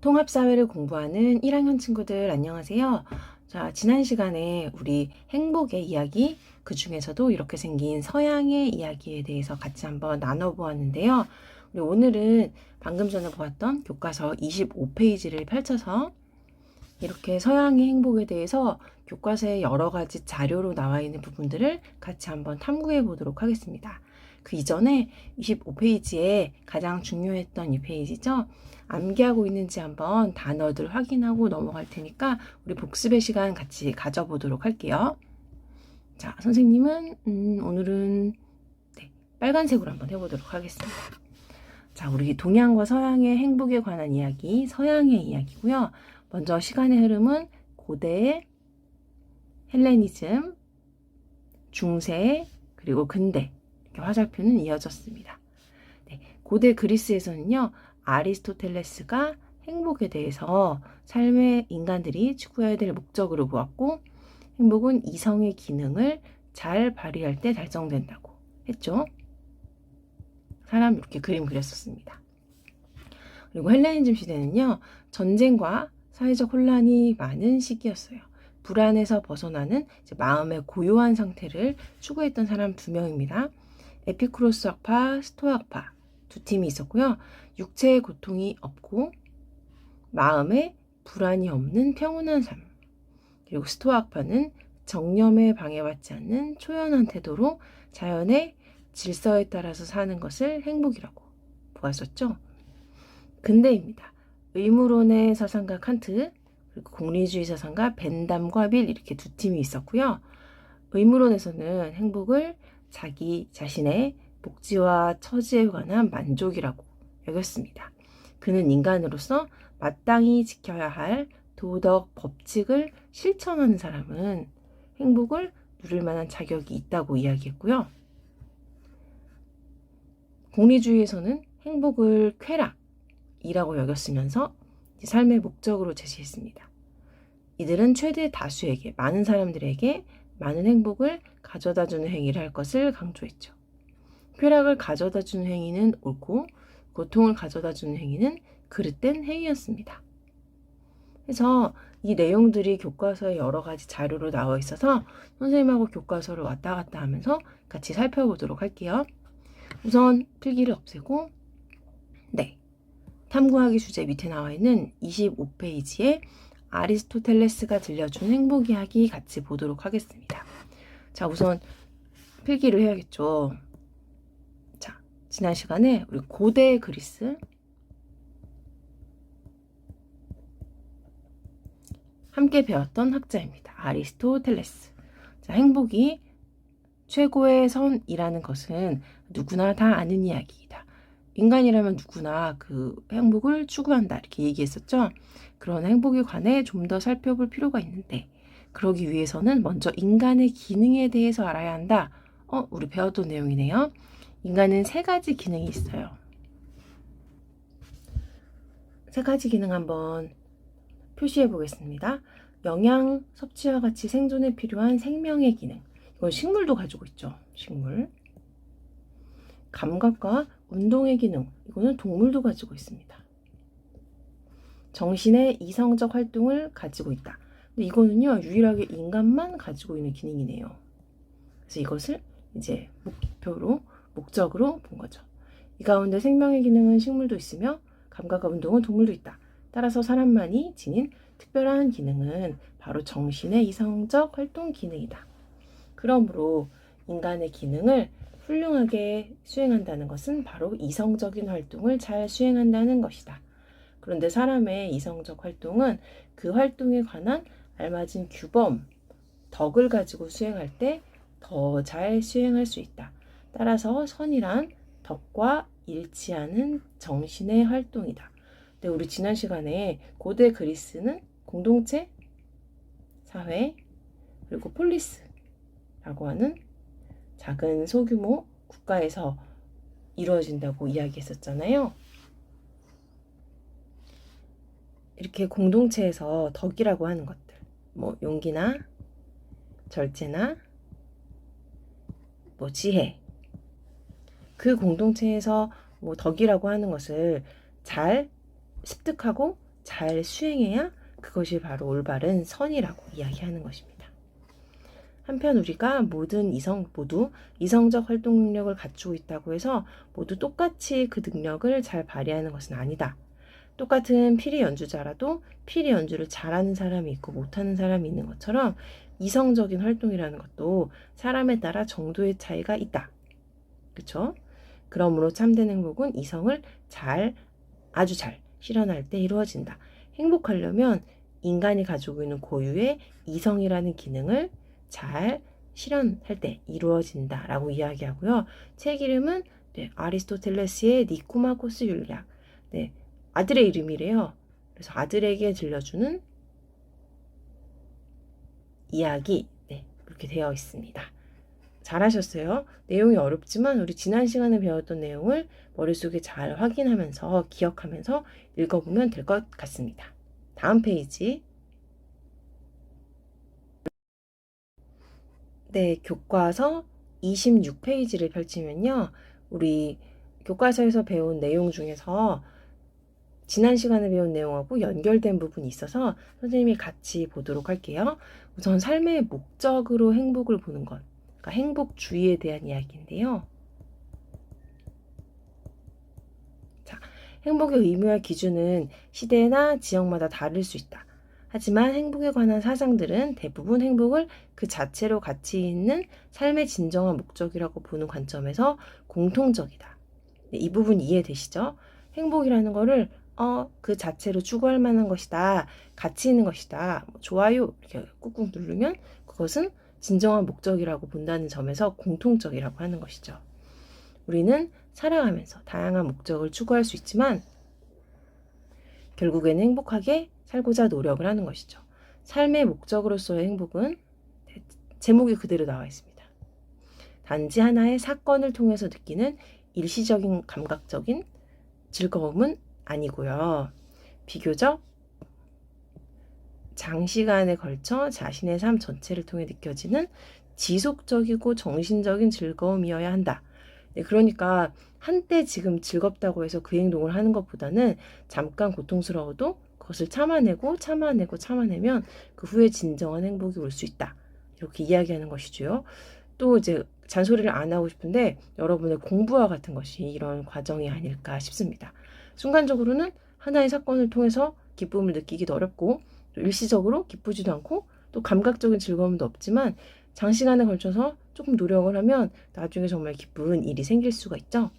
통합사회를 공부하는 1학년 친구들 안녕하세요. 자, 지난 시간에 우리 행복의 이야기, 그 중에서도 이렇게 생긴 서양의 이야기에 대해서 같이 한번 나눠보았는데요. 우리 오늘은 방금 전에 보았던 교과서 25페이지를 펼쳐서 이렇게 서양의 행복에 대해서 교과서에 여러 가지 자료로 나와 있는 부분들을 같이 한번 탐구해 보도록 하겠습니다. 그 이전에 25페이지에 가장 중요했던 이 페이지죠. 암기하고 있는지 한번 단어들 확인하고 넘어갈 테니까 우리 복습의 시간 같이 가져보도록 할게요. 자, 선생님은 오늘은 빨간색으로 한번 해보도록 하겠습니다. 자, 우리 동양과 서양의 행복에 관한 이야기, 서양의 이야기고요. 먼저 시간의 흐름은 고대, 헬레니즘, 중세, 그리고 근대 이렇게 화살표는 이어졌습니다. 네, 고대 그리스에서는요. 아리스토텔레스가 행복에 대해서 삶의 인간들이 추구해야 될 목적으로 보았고 행복은 이성의 기능을 잘 발휘할 때 달성된다고 했죠. 사람 이렇게 그림 그렸었습니다. 그리고 헬레니즘 시대는요. 전쟁과 사회적 혼란이 많은 시기였어요. 불안에서 벗어나는 마음의 고요한 상태를 추구했던 사람 2명입니다. 에피쿠로스 학파, 스토아 학파 두 팀이 있었고요. 육체의 고통이 없고 마음에 불안이 없는 평온한 삶. 그리고 스토아 학파는 정념에 방해받지 않는 초연한 태도로 자연의 질서에 따라서 사는 것을 행복이라고 보았었죠. 근대입니다. 의무론의 사상가 칸트, 그리고 공리주의 사상가 벤담과 빌 이렇게 두 팀이 있었고요. 의무론에서는 행복을 자기 자신의 복지와 처지에 관한 만족이라고 여겼습니다. 그는 인간으로서 마땅히 지켜야 할 도덕 법칙을 실천하는 사람은 행복을 누릴 만한 자격이 있다고 이야기했고요. 공리주의에서는 행복을 쾌락이라고 여겼으면서 삶의 목적으로 제시했습니다. 이들은 최대 다수에게, 많은 사람들에게 많은 행복을 가져다주는 행위를 할 것을 강조했죠. 쾌락을 가져다주는 행위는 옳고 고통을 가져다주는 행위는 그릇된 행위였습니다. 그래서 이 내용들이 교과서에 여러 가지 자료로 나와 있어서 선생님하고 교과서를 왔다 갔다 하면서 같이 살펴보도록 할게요. 우선 필기를 없애고 탐구하기 주제 밑에 나와 있는 25페이지에 아리스토텔레스가 들려준 행복 이야기 같이 보도록 하겠습니다. 자, 우선 필기를 해야겠죠. 자, 지난 시간에 우리 고대 그리스 함께 배웠던 학자입니다. 아리스토텔레스. 자, 행복이 최고의 선이라는 것은 누구나 다 아는 이야기이다. 인간이라면 누구나 그 행복을 추구한다 이렇게 얘기했었죠. 그런 행복에 관해 좀 더 살펴볼 필요가 있는데 그러기 위해서는 먼저 인간의 기능에 대해서 알아야 한다. 우리 배웠던 내용이네요. 인간은 3가지 기능이 있어요. 3가지 기능 한번 표시해 보겠습니다. 영양 섭취와 같이 생존에 필요한 생명의 기능. 이건 식물도 가지고 있죠. 식물. 감각과 운동의 기능, 이거는 동물도 가지고 있습니다. 정신의 이성적 활동을 가지고 있다. 근데 이거는요, 유일하게 인간만 가지고 있는 기능이네요. 그래서 이것을 이제 목적으로 본 거죠. 이 가운데 생명의 기능은 식물도 있으며 감각과 운동은 동물도 있다. 따라서 사람만이 지닌 특별한 기능은 바로 정신의 이성적 활동 기능이다. 그러므로 인간의 기능을 훌륭하게 수행한다는 것은 바로 이성적인 활동을 잘 수행한다는 것이다. 그런데 사람의 이성적 활동은 그 활동에 관한 알맞은 규범, 덕을 가지고 수행할 때 더 잘 수행할 수 있다. 따라서 선이란 덕과 일치하는 정신의 활동이다. 근데 우리 지난 시간에 고대 그리스는 공동체, 사회, 그리고 폴리스라고 하는 작은 소규모 국가에서 이루어진다고 이야기했었잖아요. 이렇게 공동체에서 덕이라고 하는 것들, 용기나 절제나 지혜, 그 공동체에서 덕이라고 하는 것을 잘 습득하고 잘 수행해야 그것이 바로 올바른 선이라고 이야기하는 것입니다. 한편 우리가 모두 이성적 활동 능력을 갖추고 있다고 해서 모두 똑같이 그 능력을 잘 발휘하는 것은 아니다. 똑같은 피리 연주자라도 피리 연주를 잘하는 사람이 있고 못하는 사람이 있는 것처럼 이성적인 활동이라는 것도 사람에 따라 정도의 차이가 있다. 그렇죠? 그러므로 참된 행복은 이성을 아주 잘 실현할 때 이루어진다. 행복하려면 인간이 가지고 있는 고유의 이성이라는 기능을 잘 실현할 때 이루어진다라고 이야기하고요. 책 이름은 아리스토텔레스의 니코마코스 윤리학. 아들의 이름이래요. 그래서 아들에게 들려주는 이야기 이렇게 되어 있습니다. 잘하셨어요. 내용이 어렵지만 우리 지난 시간에 배웠던 내용을 머릿속에 잘 확인하면서 기억하면서 읽어보면 될 것 같습니다. 다음 페이지. 교과서 26페이지를 펼치면요. 우리 교과서에서 배운 내용 중에서 지난 시간에 배운 내용하고 연결된 부분이 있어서 선생님이 같이 보도록 할게요. 우선 삶의 목적으로 행복을 보는 것, 그러니까 행복주의에 대한 이야기인데요. 자, 행복의 의미와 기준은 시대나 지역마다 다를 수 있다. 하지만 행복에 관한 사상들은 대부분 행복을 그 자체로 가치 있는 삶의 진정한 목적이라고 보는 관점에서 공통적이다. 이 부분 이해되시죠? 행복이라는 거를 그 자체로 추구할 만한 것이다. 가치 있는 것이다. 좋아요. 이렇게 꾹꾹 누르면 그것은 진정한 목적이라고 본다는 점에서 공통적이라고 하는 것이죠. 우리는 살아가면서 다양한 목적을 추구할 수 있지만 결국에는 행복하게 살고자 노력을 하는 것이죠. 삶의 목적으로서의 행복은 제목이 그대로 나와 있습니다. 단지 하나의 사건을 통해서 느끼는 일시적인 감각적인 즐거움은 아니고요. 비교적 장시간에 걸쳐 자신의 삶 전체를 통해 느껴지는 지속적이고 정신적인 즐거움이어야 한다. 그러니까 한때 지금 즐겁다고 해서 그 행동을 하는 것보다는 잠깐 고통스러워도 그것을 참아내면 그 후에 진정한 행복이 올 수 있다. 이렇게 이야기하는 것이죠. 또 이제 잔소리를 안 하고 싶은데 여러분의 공부와 같은 것이 이런 과정이 아닐까 싶습니다. 순간적으로는 하나의 사건을 통해서 기쁨을 느끼기도 어렵고 또 일시적으로 기쁘지도 않고 또 감각적인 즐거움도 없지만 장시간에 걸쳐서 조금 노력을 하면 나중에 정말 기쁜 일이 생길 수가 있죠.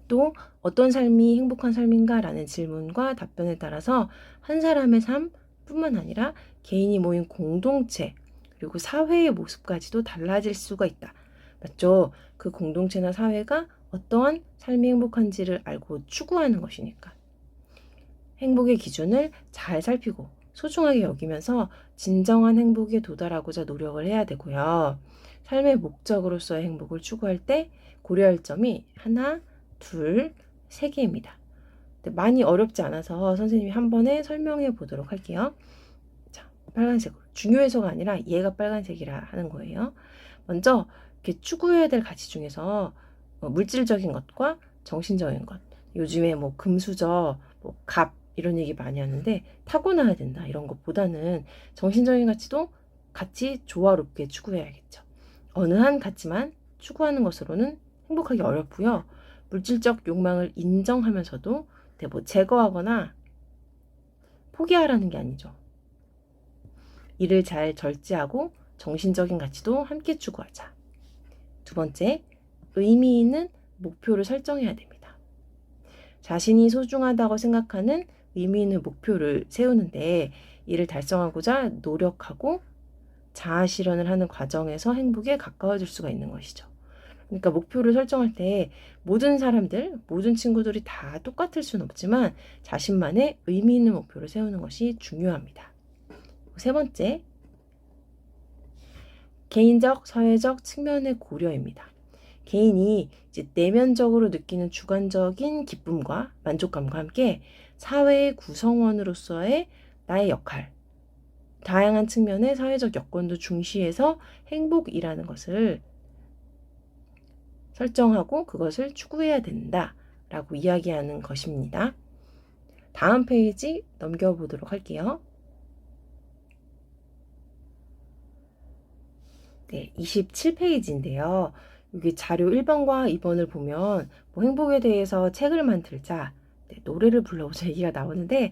또 어떤 삶이 행복한 삶인가 라는 질문과 답변에 따라서 한 사람의 삶뿐만 아니라 개인이 모인 공동체 그리고 사회의 모습까지도 달라질 수가 있다. 맞죠? 그 공동체나 사회가 어떠한 삶이 행복한지를 알고 추구하는 것이니까. 행복의 기준을 잘 살피고 소중하게 여기면서 진정한 행복에 도달하고자 노력을 해야 되고요. 삶의 목적으로서의 행복을 추구할 때 고려할 점이 하나, 둘, 세 개입니다. 많이 어렵지 않아서 선생님이 한 번에 설명해 보도록 할게요. 자, 빨간색으로. 중요해서가 아니라 얘가 빨간색이라 하는 거예요. 먼저 이렇게 추구해야 될 가치 중에서 물질적인 것과 정신적인 것. 요즘에 뭐 금수저, 갑 이런 얘기 많이 하는데 타고나야 된다 이런 것보다는 정신적인 가치도 같이 조화롭게 추구해야겠죠. 어느 한 가치만 추구하는 것으로는 행복하기 어렵고요. 물질적 욕망을 인정하면서도 제거하거나 포기하라는 게 아니죠. 이를 잘 절제하고 정신적인 가치도 함께 추구하자. 두 번째, 의미 있는 목표를 설정해야 됩니다. 자신이 소중하다고 생각하는 의미 있는 목표를 세우는데 이를 달성하고자 노력하고 자아 실현을 하는 과정에서 행복에 가까워질 수가 있는 것이죠. 그러니까 목표를 설정할 때 모든 사람들, 모든 친구들이 다 똑같을 수는 없지만 자신만의 의미 있는 목표를 세우는 것이 중요합니다. 세 번째, 개인적, 사회적 측면의 고려입니다. 개인이 이제 내면적으로 느끼는 주관적인 기쁨과 만족감과 함께 사회의 구성원으로서의 나의 역할, 다양한 측면의 사회적 여건도 중시해서 행복이라는 것을 설정하고 그것을 추구해야 된다 라고 이야기하는 것입니다. 다음 페이지 넘겨보도록 할게요. 네, 27페이지인데요. 여기 자료 1번과 2번을 보면 뭐 행복에 대해서 책을 만들자, 네, 노래를 불러보자 얘기가 나오는데,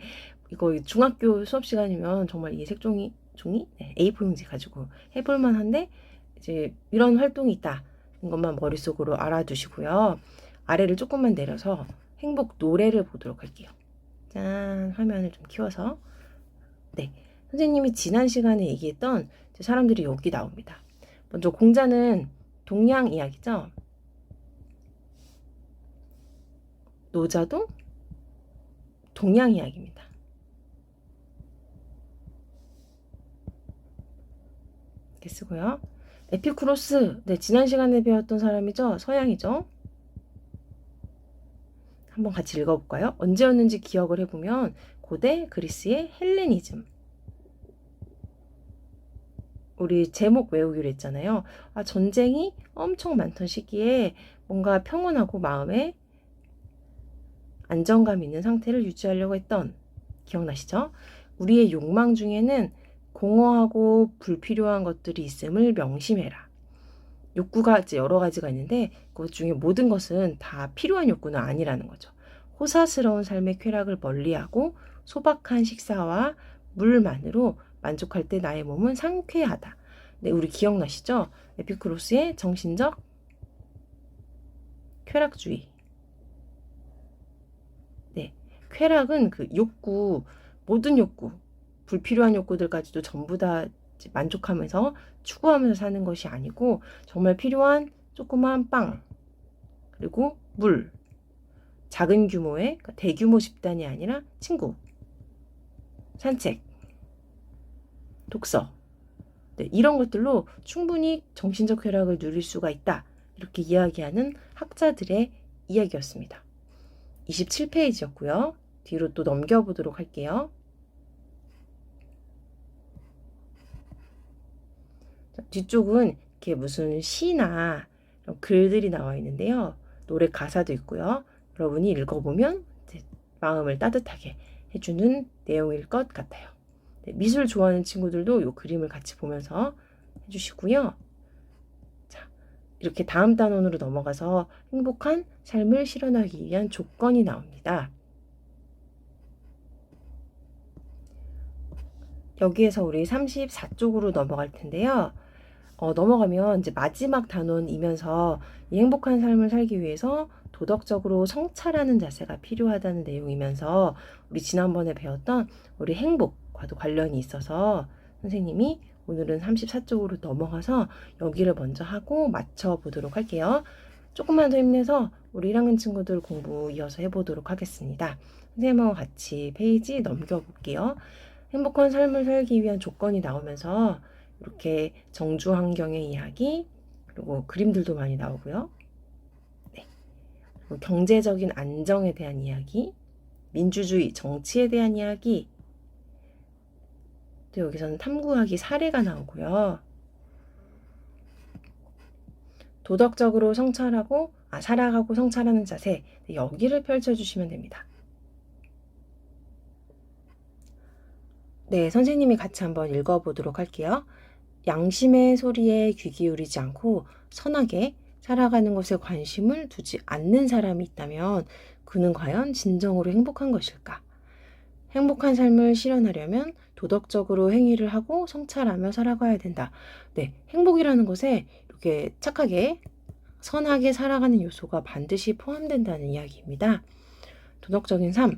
이거 중학교 수업 시간이면 정말 이 색종이 네, A4 용지 가지고 해볼 만한데, 이제 이런 활동이 있다 인 것만 머릿속으로 알아두시고요. 아래를 조금만 내려서 행복 노래를 보도록 할게요. 짠, 화면을 좀 키워서. 네, 선생님이 지난 시간에 얘기했던 사람들이 여기 나옵니다. 먼저 공자는 동양 이야기죠. 노자도 동양 이야기입니다. 이렇게 쓰고요. 에피쿠로스, 네, 지난 시간에 배웠던 사람이죠. 서양이죠. 한번 같이 읽어볼까요? 언제였는지 기억을 해보면 고대 그리스의 헬레니즘. 우리 제목 외우기로 했잖아요. 전쟁이 엄청 많던 시기에 뭔가 평온하고 마음에 안정감 있는 상태를 유지하려고 했던, 기억나시죠? 우리의 욕망 중에는 공허하고 불필요한 것들이 있음을 명심해라. 욕구가 이제 여러 가지가 있는데 그것 중에 모든 것은 다 필요한 욕구는 아니라는 거죠. 호사스러운 삶의 쾌락을 멀리하고 소박한 식사와 물만으로 만족할 때 나의 몸은 상쾌하다. 네, 우리 기억나시죠? 에피쿠로스의 정신적 쾌락주의. 네, 쾌락은 그 욕구, 모든 욕구, 불필요한 욕구들까지도 전부 다 만족하면서 추구하면서 사는 것이 아니고 정말 필요한 조그만 빵, 그리고 물, 작은 규모의, 그러니까 대규모 집단이 아니라 친구, 산책, 독서, 네, 이런 것들로 충분히 정신적 쾌락을 누릴 수가 있다. 이렇게 이야기하는 학자들의 이야기였습니다. 27페이지였고요. 뒤로 또 넘겨보도록 할게요. 자, 뒤쪽은 이렇게 무슨 시나 글들이 나와 있는데요. 노래 가사도 있고요. 여러분이 읽어보면 마음을 따뜻하게 해주는 내용일 것 같아요. 네, 미술 좋아하는 친구들도 이 그림을 같이 보면서 해주시고요. 자, 이렇게 다음 단원으로 넘어가서 행복한 삶을 실현하기 위한 조건이 나옵니다. 여기에서 우리 34쪽으로 넘어갈 텐데요. 넘어가면 이제 마지막 단원이면서 이 행복한 삶을 살기 위해서 도덕적으로 성찰하는 자세가 필요하다는 내용이면서 우리 지난번에 배웠던 우리 행복과도 관련이 있어서 선생님이 오늘은 34쪽으로 넘어가서 여기를 먼저 하고 맞춰보도록 할게요. 조금만 더 힘내서 우리 1학년 친구들 공부 이어서 해보도록 하겠습니다. 선생님하고 같이 페이지 넘겨볼게요. 행복한 삶을 살기 위한 조건이 나오면서 이렇게 정주 환경의 이야기, 그리고 그림들도 많이 나오고요. 네. 그리고 경제적인 안정에 대한 이야기, 민주주의, 정치에 대한 이야기, 또 여기서는 탐구하기 사례가 나오고요. 도덕적으로 살아가고 성찰하는 자세, 여기를 펼쳐주시면 됩니다. 네, 선생님이 같이 한번 읽어보도록 할게요. 양심의 소리에 귀 기울이지 않고 선하게 살아가는 것에 관심을 두지 않는 사람이 있다면 그는 과연 진정으로 행복한 것일까? 행복한 삶을 실현하려면 도덕적으로 행위를 하고 성찰하며 살아가야 된다. 네, 행복이라는 것에 이렇게 착하게 선하게 살아가는 요소가 반드시 포함된다는 이야기입니다. 도덕적인 삶,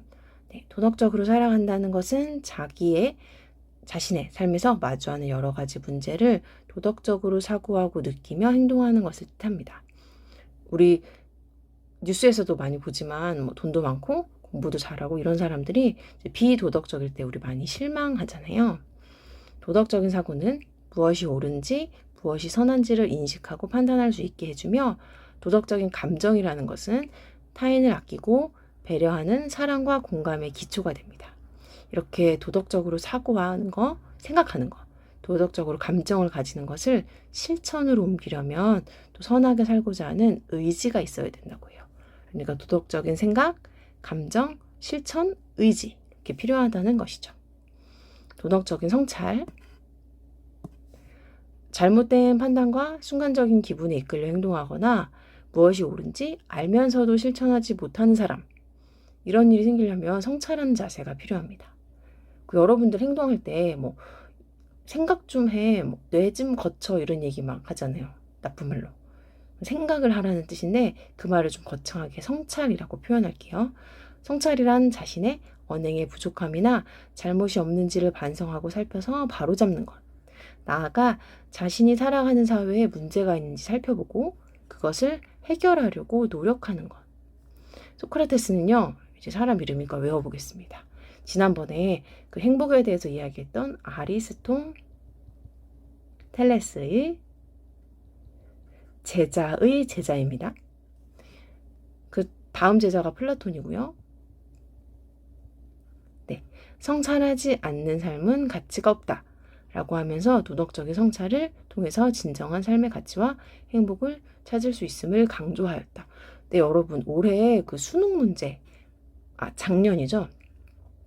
네, 도덕적으로 살아간다는 것은 자신의 삶에서 마주하는 여러 가지 문제를 도덕적으로 사고하고 느끼며 행동하는 것을 뜻합니다. 우리 뉴스에서도 많이 보지만 돈도 많고 공부도 잘하고 이런 사람들이 비도덕적일 때 우리 많이 실망하잖아요. 도덕적인 사고는 무엇이 옳은지 무엇이 선한지를 인식하고 판단할 수 있게 해주며, 도덕적인 감정이라는 것은 타인을 아끼고 배려하는 사랑과 공감의 기초가 됩니다. 이렇게 도덕적으로 사고하는 거, 생각하는 거, 도덕적으로 감정을 가지는 것을 실천으로 옮기려면 또 선하게 살고자 하는 의지가 있어야 된다고 해요. 그러니까 도덕적인 생각, 감정, 실천, 의지 이렇게 필요하다는 것이죠. 도덕적인 성찰. 잘못된 판단과 순간적인 기분에 이끌려 행동하거나 무엇이 옳은지 알면서도 실천하지 못하는 사람. 이런 일이 생기려면 성찰하는 자세가 필요합니다. 여러분들 행동할 때 뭐 생각 좀 해, 뇌 좀 거쳐 이런 얘기 막 하잖아요. 나쁜 말로. 생각을 하라는 뜻인데 그 말을 좀 거창하게 성찰이라고 표현할게요. 성찰이란 자신의 언행의 부족함이나 잘못이 없는지를 반성하고 살펴서 바로잡는 것. 나아가 자신이 살아가는 사회에 문제가 있는지 살펴보고 그것을 해결하려고 노력하는 것. 소크라테스는요, 이제 사람 이름이니까 외워보겠습니다. 지난번에 그 행복에 대해서 이야기했던 아리스토텔레스의 제자의 제자입니다. 그 다음 제자가 플라톤이고요. 네, 성찰하지 않는 삶은 가치가 없다 라고 하면서 도덕적인 성찰을 통해서 진정한 삶의 가치와 행복을 찾을 수 있음을 강조하였다. 네, 여러분 올해 그 수능 문제, 작년이죠.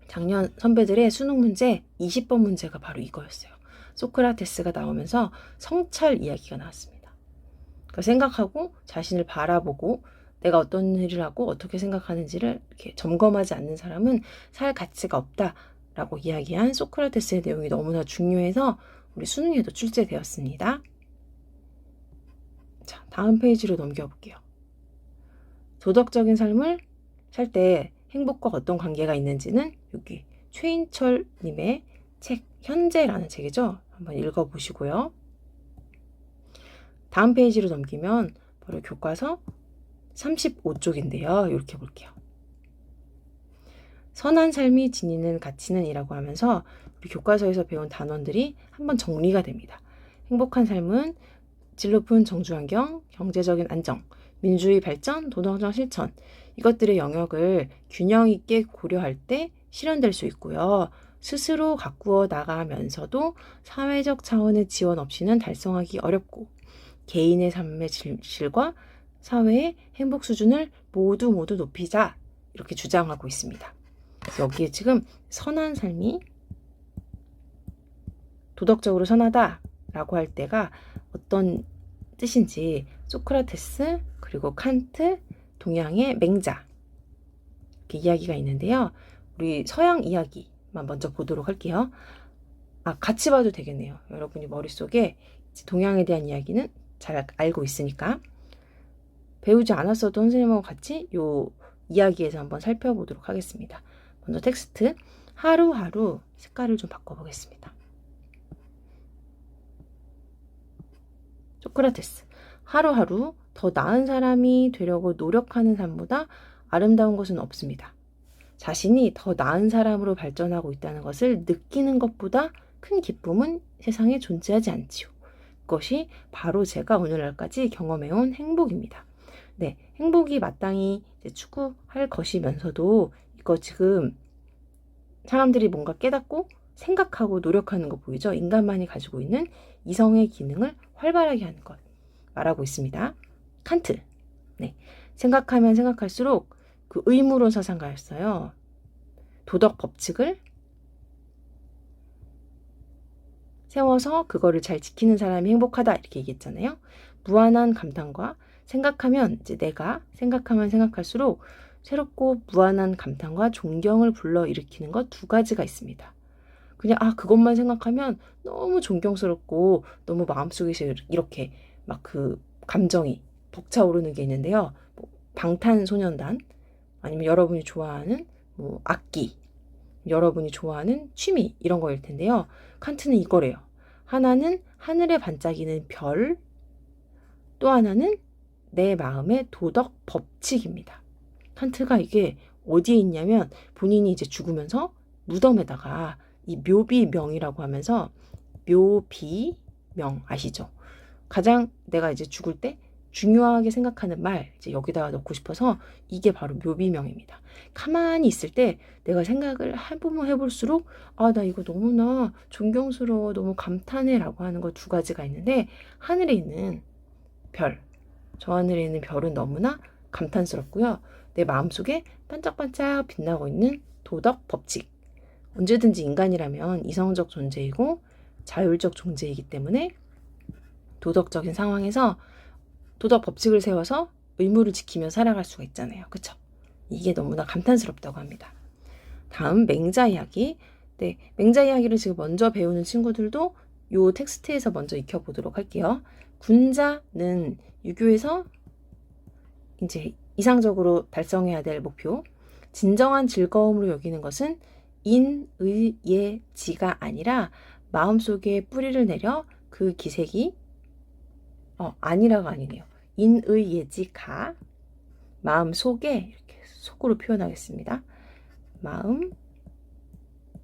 작년 선배들의 수능 문제 20번 문제가 바로 이거였어요. 소크라테스가 나오면서 성찰 이야기가 나왔습니다. 그러니까 생각하고 자신을 바라보고 내가 어떤 일을 하고 어떻게 생각하는지를 이렇게 점검하지 않는 사람은 살 가치가 없다라고 이야기한 소크라테스의 내용이 너무나 중요해서 우리 수능에도 출제되었습니다. 자, 다음 페이지로 넘겨볼게요. 도덕적인 삶을 살 때 행복과 어떤 관계가 있는지는 여기 최인철 님의 책 현재라는 책이죠. 한번 읽어보시고요. 다음 페이지로 넘기면 바로 교과서 35쪽인데요. 이렇게 볼게요. 선한 삶이 지니는 가치는 이라고 하면서 우리 교과서에서 배운 단원들이 한번 정리가 됩니다. 행복한 삶은 질 높은 정주환경, 경제적인 안정, 민주주의 발전, 도덕적 실천 이것들의 영역을 균형 있게 고려할 때 실현될 수 있고요. 스스로 가꾸어 나가면서도 사회적 차원의 지원 없이는 달성하기 어렵고 개인의 삶의 질과 사회의 행복 수준을 모두 높이자 이렇게 주장하고 있습니다. 여기에 지금 선한 삶이 도덕적으로 선하다라고 할 때가 어떤 뜻인지 소크라테스 그리고 칸트 동양의 맹자 이렇게 이야기가 있는데요. 우리 서양 이야기만 먼저 보도록 할게요. 같이 봐도 되겠네요. 여러분이 머릿속에 동양에 대한 이야기는 잘 알고 있으니까 배우지 않았어도 선생님하고 같이 요 이야기에서 한번 살펴보도록 하겠습니다. 먼저 텍스트 하루하루 색깔을 좀 바꿔보겠습니다. 소크라테스 하루하루 더 나은 사람이 되려고 노력하는 삶보다 아름다운 것은 없습니다. 자신이 더 나은 사람으로 발전하고 있다는 것을 느끼는 것보다 큰 기쁨은 세상에 존재하지 않지요. 그것이 바로 제가 오늘날까지 경험해온 행복입니다. 네, 행복이 마땅히 추구할 것이면서도 이거 지금 사람들이 뭔가 깨닫고 생각하고 노력하는 거 보이죠? 인간만이 가지고 있는 이성의 기능을 활발하게 하는 것 말하고 있습니다. 칸트. 네, 생각하면 생각할수록 그 의무론 사상가였어요. 도덕 법칙을 세워서 그거를 잘 지키는 사람이 행복하다 이렇게 얘기했잖아요. 무한한 감탄과 생각하면 이제 내가 생각하면 생각할수록 새롭고 무한한 감탄과 존경을 불러일으키는 것 두 가지가 있습니다. 그냥 그것만 생각하면 너무 존경스럽고 너무 마음속에서 이렇게 막 그 감정이 벅차오르는 게 있는데요. 방탄소년단 아니면 여러분이 좋아하는 악기, 여러분이 좋아하는 취미 이런 거일 텐데요. 칸트는 이거래요. 하나는 하늘에 반짝이는 별, 또 하나는 내 마음의 도덕 법칙입니다. 칸트가 이게 어디에 있냐면 본인이 이제 죽으면서 무덤에다가 이 묘비명이라고 하면서 묘비명 아시죠? 가장 내가 이제 죽을 때 중요하게 생각하는 말 이제 여기다가 넣고 싶어서 이게 바로 묘비명입니다. 가만히 있을 때 내가 생각을 해보면 해볼수록 나 이거 너무나 존경스러워 너무 감탄해 라고 하는 거 두 가지가 있는데 하늘에 있는 별, 저 하늘에 있는 별은 너무나 감탄스럽고요. 내 마음속에 반짝반짝 빛나고 있는 도덕 법칙. 언제든지 인간이라면 이성적 존재이고 자율적 존재이기 때문에 도덕적인 상황에서 도덕 법칙을 세워서 의무를 지키며 살아갈 수가 있잖아요. 그쵸? 이게 너무나 감탄스럽다고 합니다. 다음 맹자 이야기. 네, 맹자 이야기를 지금 먼저 배우는 친구들도 요 텍스트에서 먼저 익혀보도록 할게요. 군자는 유교에서 이제 이상적으로 달성해야 될 목표. 진정한 즐거움으로 여기는 것은 인, 의, 예, 지가 아니라 마음속에 뿌리를 내려 그 기색이 아니라가 아니네요. 인, 의, 예, 지, 가 마음속에 이렇게 속으로 표현하겠습니다. 마음,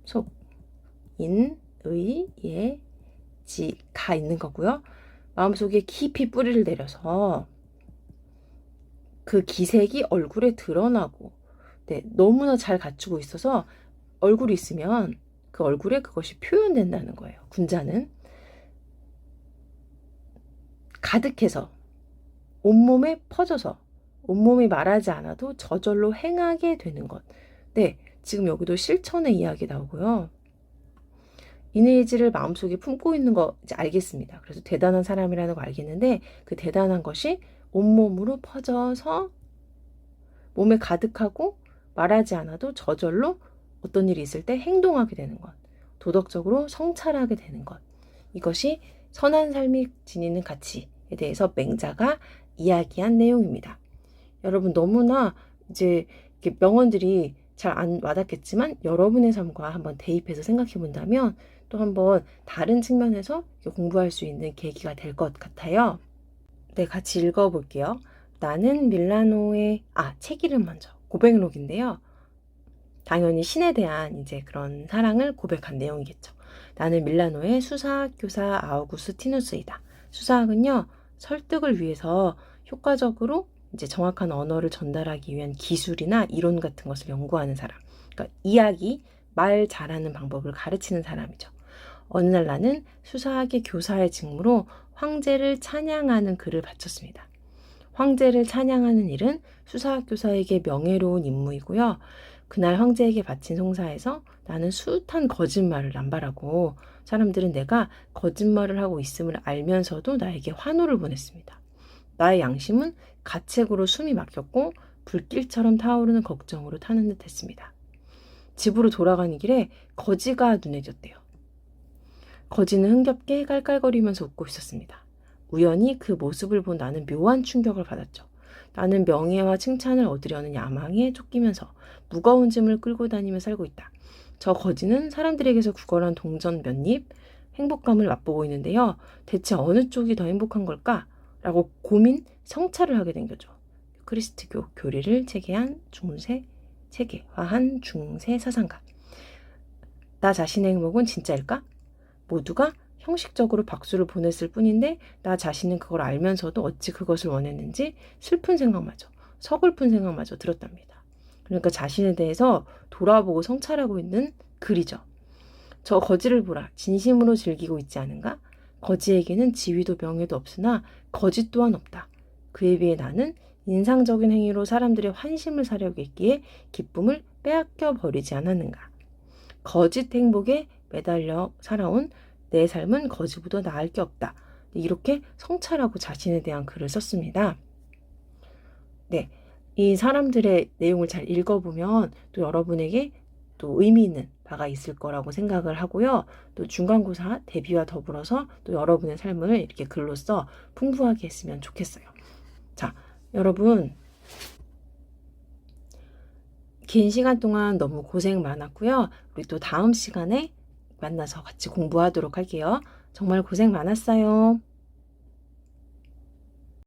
속, 인, 의, 예, 지, 가 있는 거고요. 마음속에 깊이 뿌리를 내려서 그 기색이 얼굴에 드러나고 네, 너무나 잘 갖추고 있어서 얼굴이 있으면 그 얼굴에 그것이 표현된다는 거예요. 군자는 가득해서 온몸에 퍼져서 온몸이 말하지 않아도 저절로 행하게 되는 것. 네, 지금 여기도 실천의 이야기 나오고요. 인의지를 마음속에 품고 있는 거 이제 알겠습니다. 그래서 대단한 사람이라는 거 알겠는데 그 대단한 것이 온몸으로 퍼져서 몸에 가득하고 말하지 않아도 저절로 어떤 일이 있을 때 행동하게 되는 것. 도덕적으로 성찰하게 되는 것. 이것이 선한 삶이 지니는 가치에 대해서 맹자가 이야기한 내용입니다. 여러분 너무나 이제 이렇게 명언들이 잘 안 와닿겠지만 여러분의 삶과 한번 대입해서 생각해 본다면 또 한번 다른 측면에서 공부할 수 있는 계기가 될 것 같아요. 네, 같이 읽어볼게요. 나는 밀라노의 책 이름 먼저 고백록인데요. 당연히 신에 대한 이제 그런 사랑을 고백한 내용이겠죠. 나는 밀라노의 수사학 교사 아우구스티누스이다. 수사학은요, 설득을 위해서 효과적으로 이제 정확한 언어를 전달하기 위한 기술이나 이론 같은 것을 연구하는 사람. 그러니까 이야기, 말 잘하는 방법을 가르치는 사람이죠. 어느 날 나는 수사학의 교사의 직무로 황제를 찬양하는 글을 바쳤습니다. 황제를 찬양하는 일은 수사학 교사에게 명예로운 임무이고요. 그날 황제에게 바친 송사에서 나는 숱한 거짓말을 남발하고 사람들은 내가 거짓말을 하고 있음을 알면서도 나에게 환호를 보냈습니다. 나의 양심은 가책으로 숨이 막혔고 불길처럼 타오르는 걱정으로 타는 듯 했습니다. 집으로 돌아가는 길에 거지가 눈에 띄었대요. 거지는 흥겹게 깔깔거리면서 웃고 있었습니다. 우연히 그 모습을 본 나는 묘한 충격을 받았죠. 나는 명예와 칭찬을 얻으려는 야망에 쫓기면서 무거운 짐을 끌고 다니며 살고 있다. 저 거지는 사람들에게서 구걸한 동전 몇 입, 행복감을 맛보고 있는데요. 대체 어느 쪽이 더 행복한 걸까? 라고 고민, 성찰을 하게 된 거죠. 크리스트교 교리를 체계한 체계화한 중세 사상가. 나 자신의 행복은 진짜일까? 모두가 형식적으로 박수를 보냈을 뿐인데 나 자신은 그걸 알면서도 어찌 그것을 원했는지 슬픈 생각마저, 서글픈 생각마저 들었답니다. 그러니까 자신에 대해서 돌아보고 성찰하고 있는 글이죠. 저 거지를 보라. 진심으로 즐기고 있지 않은가? 거지에게는 지위도 명예도 없으나 거짓 또한 없다. 그에 비해 나는 인상적인 행위로 사람들의 환심을 사려고 했기에 기쁨을 빼앗겨 버리지 않았는가. 거짓 행복에 매달려 살아온 내 삶은 거지보다 나을 게 없다. 이렇게 성찰하고 자신에 대한 글을 썼습니다. 네, 이 사람들의 내용을 잘 읽어보면 또 여러분에게 또 의미 있는 바가 있을 거라고 생각을 하고요. 또 중간고사 대비와 더불어서 또 여러분의 삶을 이렇게 글로써 풍부하게 했으면 좋겠어요. 자, 여러분 긴 시간 동안 너무 고생 많았고요. 우리 또 다음 시간에 만나서 같이 공부하도록 할게요. 정말 고생 많았어요.